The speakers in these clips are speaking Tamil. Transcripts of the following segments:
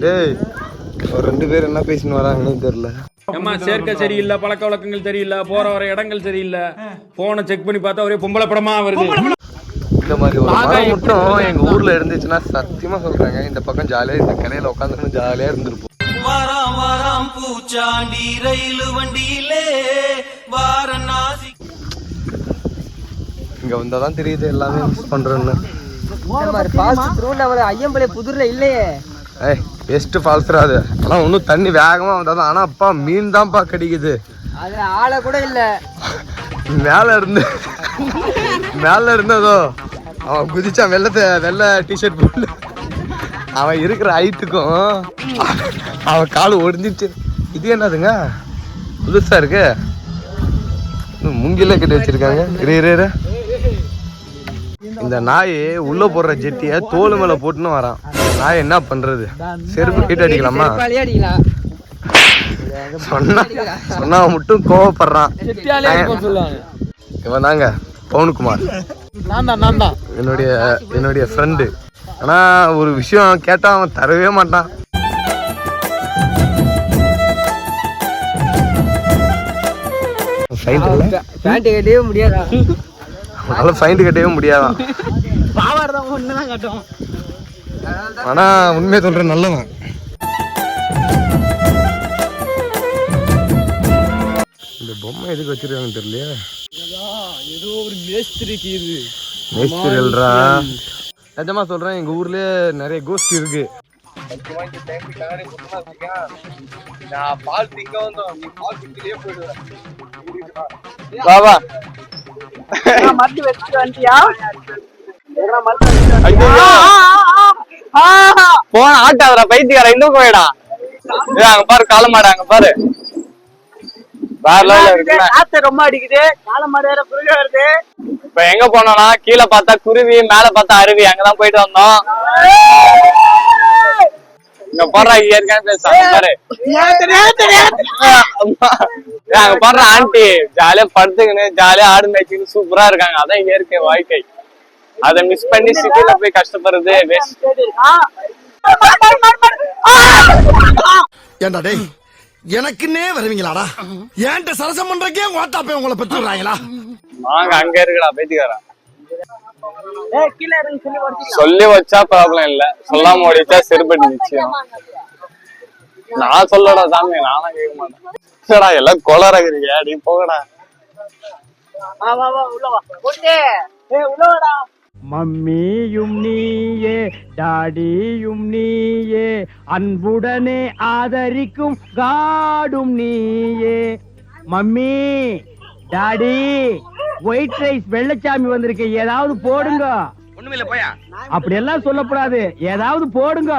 டேய் ஒரு 2 பேர் என்ன பேசின்னு வராங்கன்னு தெரியல. ஏமா சேர்க்கை சரியில்லை, பழக்க வழக்கங்கள் சரியில்லை, போற வர இடங்கள் சரியில்லை, போனை செக் பண்ணி பார்த்தா ஒரே பொம்பளை படமா வருது. இந்த மாதிரி ஒரு மரம் மட்டும் எங்க ஊர்ல இருந்துச்சுன்னா சத்தியமா சொல்றாங்க இந்த பக்கம் ஜாலியா இந்த கடையில உட்காந்துன்னு ஜாலியா இருந்திருப்போம். வாராம் வாராம் பூச்சாண்டி ரயில் வண்டியிலே வாரணாசி. இங்க வந்தாதான் தெரியுது எல்லாமே மிஸ் பண்றேன்னு. ஐயம்பளை புதுர்ல இல்லையே. பெஸ்ட் ஃபால்ஸ்ரா அது. ஆனா ஒன்னும் தண்ணி வேகமா வந்தாதான். ஆனா அப்பா மீன் தான்ப்பா கிடைக்குது. அதுல ஆளை கூட இல்ல. மேல இருந்ததோ அவன் குதிச்சான் வெள்ளை டிஷர்ட் போட்டு. அவன் இருக்கிற ஹைட்டுக்கும் அவன் கால் ஒடிஞ்சிச்சு. இது என்னதுங்க புதுசா இருக்கு, முங்கில கட்டி வச்சிருக்காங்க. இரு இந்த நாய் உள்ள போடுற ஜெட்டிய தோல் மேல போட்டுன்னு வரான். நாய் என்ன பண்றது? செருப்பு கிட்ட அடிக்கலாமா? சொன்னா மட்டும் கோவப்படுறான். இவன் தாங்க பவுனுக்குமார், என்னுடைய ஃப்ரெண்டு. ஆனா ஒரு விஷயம் கேட்டா அவன் தரவே மாட்டான். ஃபைண்ட் கட்டவே முடியாதான். ஆனா உண்மையை சொல்ற நல்லவன். இந்த பொம்மை எதுக்கு வச்சிருக்காங்கன்னு தெரியலையே. ஏதோ ஒரு மேஸ்திரிக்கு இது மேஸ்திரி இல்லடா. நிஜமா சொல்றேன், எங்க ஊர்லயே நிறைய கோஸ்ட் இருக்கு. பாபா போன ஆட்டாதரா பைத்தியாரா. இன்னும் போயிடா அங்க பாரு காலமாடு. அங்க பாரு வேற லெவல்ல இருக்கு. ரொம்ப அடிக்குது. காலமாடு வேற குருவி வருது. இப்ப எங்க போனோம்னா கீழே பார்த்தா குருவி, மேல பார்த்தா அருவி. அங்கதான் போயிட்டு வந்தோம். இங்க போடுற ஏற்கனவே பேசுறாங்க பாரு. அங்க போடுற ஆண்டி ஜாலியா படுத்துக்கின்னு ஜாலியா ஆடு மேய்ச்சின்னு சூப்பரா இருக்காங்க. அதான் இயற்கை வாழ்க்கை. அதை மிஸ் பண்ணி சிட்டில போய் கஷ்டப்படுறது வேஸ்ட். ஏண்டா டேய் எனக்குன்னே வருவீங்களாடா? ஏன்ட்ட சரசம் பண்றக்கே ஓட்டாப்பே உங்களை பெற்றுறாங்களா? வாங்க அங்க இருக்குடா பேத்திக்காரா. சொல்லி வச்சா ப்ராப்ளம் இல்ல, சொல்லாம ஓடிச்சா செருப்படி நிச்சயம். நான் சொல்லடா சாமி, நானா கேட்க மாட்டேன். எல்லாம் கொலரகிறீங்க. நீ போகடா. மம்மியும் நீயே டாடியும் நீயே, அன்புடனே ஆதரிக்கும் காடும் நீயே. Mummy daddy white rice Vellachami வந்திருக்கு, ஏதாவது போடுங்க. ஒண்ணுமில்ல போயா. அப்படி எல்லாம் சொல்லக்கூடாது, ஏதாவது போடுங்க.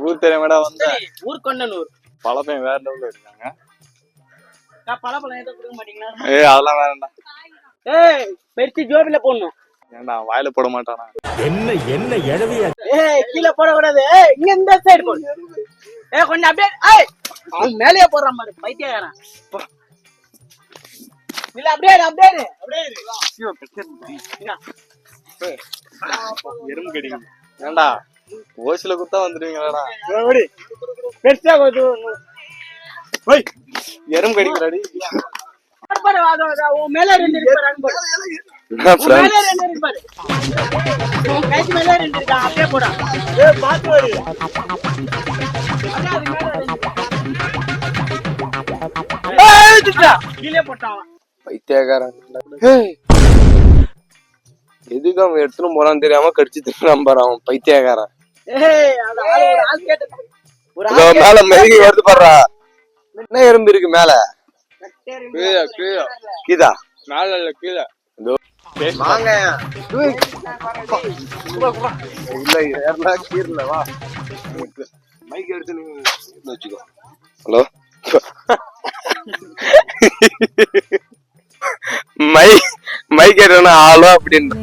ஊர் தெரியாமடா வந்த ஊர் கொண்டனூர். பழப்பையும் வேற லெவல்ல இருக்காங்க. பழப்பழம் எதுவும் கொடுக்க மாட்டீங்களா? அதெல்லாம் வேறண்டா. பெருசு ஜோபில போடணும். ஏன்டா வாயில போட மாட்டானா? என்ன எழவியா? கீழே போடக்கூடாது. இங்க இந்த சைடு போடு. கொஞ்சம் அப்படியே அவன் மேலேயே போடுற மாதிரி பைத்தியக்காரன். இல்ல அப்படியே எறும்பு கடிக்கும். ஏண்டா ஓசில குத்தா வந்துடுவீங்களாடா? பெருசா எறும்பு கடிக்கிறாடி. மேல ரெண்டு அப்படியே போடா. கீழே போட்டான் பைத்தியக்காரன். எதுக்கு அவன் எடுத்துன்னு போறான்னு தெரியாம கடிச்சு தின்னான் பாரு அவன் பைத்தியக்காரன். மேல மெருகி வருது பாடுறா. என்ன எறும்பு இருக்கு மேல? கீதா மேல இல்ல கீழே. வாங்க இல்ல ஏறனா கீரல வா. மைக் எடுத்து நீங்க வச்சுக்கோ. ஹலோ மைக் எடுனா ஆளோ அப்படின்னு.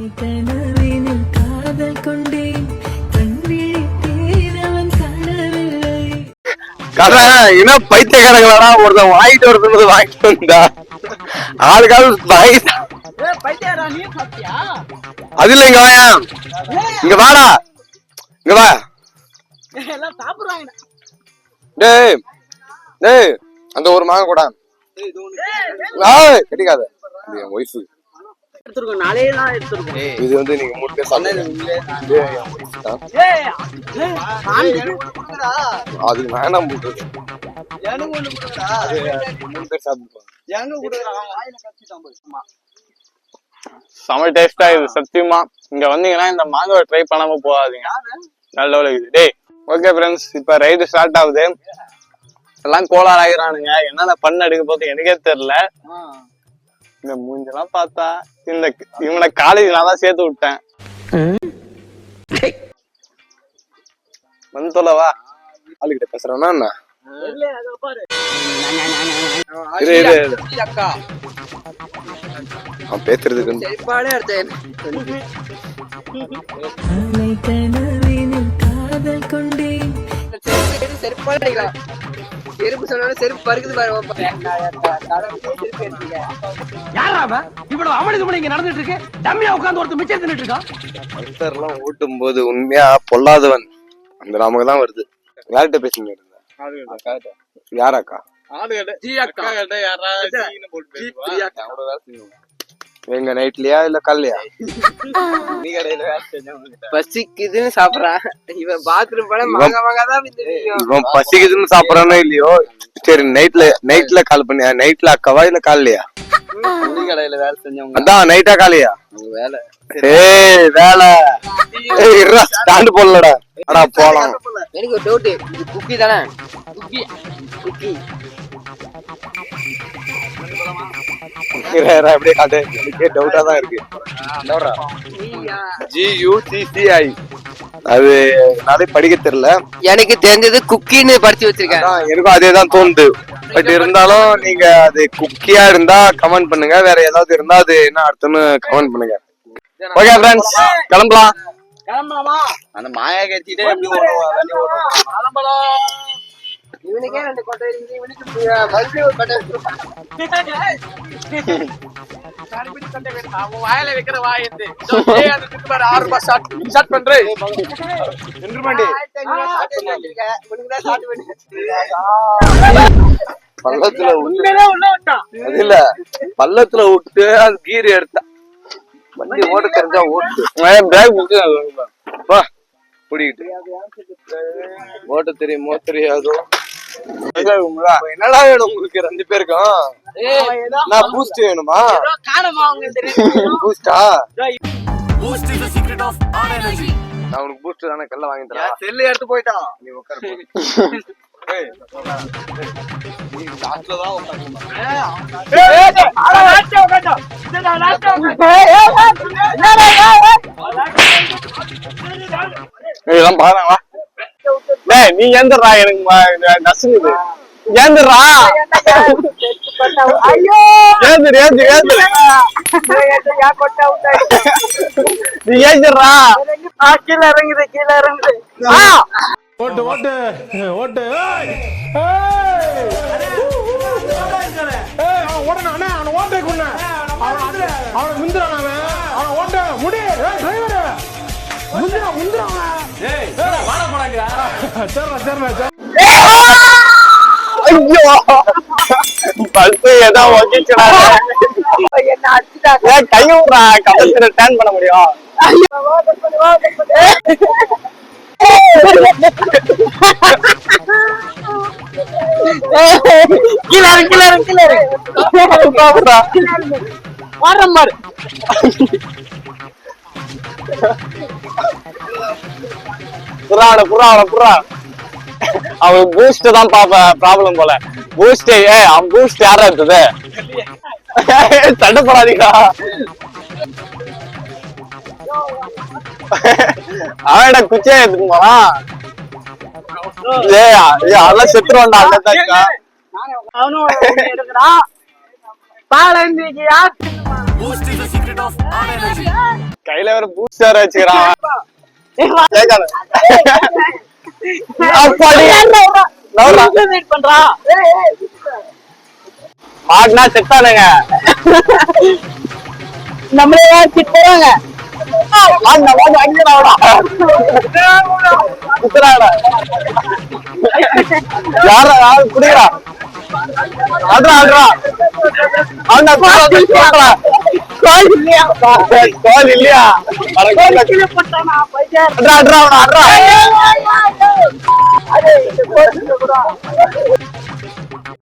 கதை என்ன பைத்தியக்காரங்களாடா? ஒருத்தன் வாங்கிட்டு வருது வாங்கிட்டு வந்தா ஆளுக்காவது வாங்கிட்டா. அது இல்ல இங்க வாயா, இங்க வாடா. இங்க வா. எல்லாம் சாப்பிடுறாங்க. டேய் டேய் அந்த ஒரு மாங்க கூட கிடைக்காத. இது என் ஒய்ஃபு. எடுத்துருக்கோம், நாளே தான் எடுத்துருக்கோம். இது வந்து நீங்க 3 பேர் சாப்பிடுங்க. அது வேணாம் போட்டுருக்கு. எனக்கு ஒண்ணு கொடுக்குறா. 3 பேர் சாப்பிடுவாங்க. எங்க கொடுக்குறா? வாயில கடிச்சிட்டான் போய். செம டேஸ்டா இது சத்தியமா. இங்க வந்தீங்கன்னா இந்த மாங்காவை ட்ரை பண்ணாம போகாதீங்க. நல்ல இருக்குது. டேய் ஓகே ஃப்ரெண்ட்ஸ், இப்ப ரைடு ஸ்டார்ட் ஆகுது. எல்லாம் கோளாறு ஆகிறானுங்க. என்னென்ன பண்ண எடுக்க போது எனக்கே தெரியல. இந்த மூஞ்செல்லாம் பார்த்தா இந்த இவனை காலேஜ் நான் தான் சேர்த்து விட்டேன். வந்து சொல்லவா ஆளுகிட்ட பேசுறானா என்ன? அவன் பேசுறதுக்கு செருப்பு சொன்னாலும் செருப்பு பருக்குது பாரு. இவ்வளவு அமளிது இங்க நடந்துட்டு இருக்கு. டம்மியா உட்கார்ந்து ஒருத்தர் மிச்சம் தின்னுட்டு இருக்கான். ஓட்டும் போது உண்மையா பொல்லாதவன் அந்த நமக்கு தான் வருது. யார்கிட்ட பேசுங்க? யாராக்கா? எங்க நைட்லயா இல்ல காலையா? பசிக்குதுன்னு சாப்பிடறான் இவன். பாத்ரூம் போல இவன் பசிக்குதுன்னு சாப்பிடறானோ இல்லையோ. சரி நைட்ல கால் பண்ணி நைட்ல அக்காவா இல்ல காலையா? கடையில வேலை செஞ்சவங்க அதான் நைட்டா காலையா? வேலை. ஏய் வேலை ஸ்டாண்ட் போடலடா. அடா போலாம். எனக்கு ஒரு டவுட், இது குக்கி தானே? குக்கி குக்கி அப்படியே காட்டு. எனக்கே டவுட்டா தான் இருக்கு. GUCCI அது என்னாலே படிக்க தெரியல. எனக்கு தெரிஞ்சது குக்கின்னு படிச்சு வச்சிருக்கேன். எனக்கும் அதே தான் தோணுது. பட் இருந்தாலும் நீங்க அது குக்கியா இருந்தா கமெண்ட் பண்ணுங்க. வேற ஏதாவது இருந்தா அது என்ன அர்த்தம்னு கமெண்ட் பண்ணுங்க. ஓகே ஃப்ரெண்ட்ஸ், கிளம்பலாம். கிளம்பலாமா? அந்த மாயா கட்சிட்டே எப்படி ஓடுவோம்? இவனுக்கே 2 கொட்டை இருக்கு. இவனுக்கு மறுபடியும் ஒரு கொட்டை வச்சிருப்பான். அவன் வாயில வைக்கிற வாய் எது? 6 ரூபாய் ஷார்ட் பண்றேன். பள்ளத்துல அது இல்ல, பள்ளத்துல விட்டு அது கீர் எடுத்தா வண்டி ஓட தெரிஞ்சா ஓட்டு. பிடிக்கிட்டு ஓட்ட தெரியுமோ தெரியாதோ. என்னடா வேணும் உங்களுக்கு 2 பேருக்கும்? நான் பூஸ்ட் வேணுமா? பூஸ்டா? நான் உனக்கு பூஸ்ட் தானே கல்ல வாங்கி தரேன். செல்லு எடுத்து போயிட்டான். நீ உட்காரு. இதெல்லாம் பாருங்களா. நீ ஏந்துடுறா, எனக்கு நசுங்குது. ஏந்துடுறா, ஏந்துரு ஏந்துரு ஏந்துரு. நீ ஏந்துடுறா. கீழே இறங்குது, கீழே இறங்குது. ஓட்டு ஓட்டு ஓட்டு. ஓடனா அவன் ஓட்டை கொண்ட அவனை முந்திரான். அவன் ஓட்ட முடி டிரைவர் முந்திரா முந்திரான். ஐயோ பல்பு ஏதோ ஒட்டிச்சுடா. என்ன அடிச்சுட்டாங்க. கையுறா, கபத்துல டர்ன் பண்ண முடியும். கீழே கீழே கீழே வாரம் மாறு. புறா அவன் பூஸ்ட் தான் ப்ராப்ளம் போல. பூஸ்ட் அவன் பூஸ்ட் யாரா இருக்குது? தடுப்படாதீங்களா. அவட குச்சியா எடுத்துட்டு போறான். அதெல்லாம் செத்துருவான்டா. அவனும் எடுக்கிறான். கையில வேற பூஸ்டர் வச்சுக்கிறான். மாட்டினா செத்தானுங்க. நம்மளே போறாங்க. அந்த மாதிரி அங்கடா குத்துறாடா யாரா யாரு குடிக்கிறா ஆடுறா ஆடுறா அவன் கோல் இல்லையா ஆடுறா ஆடுறா அவன ஆடுறா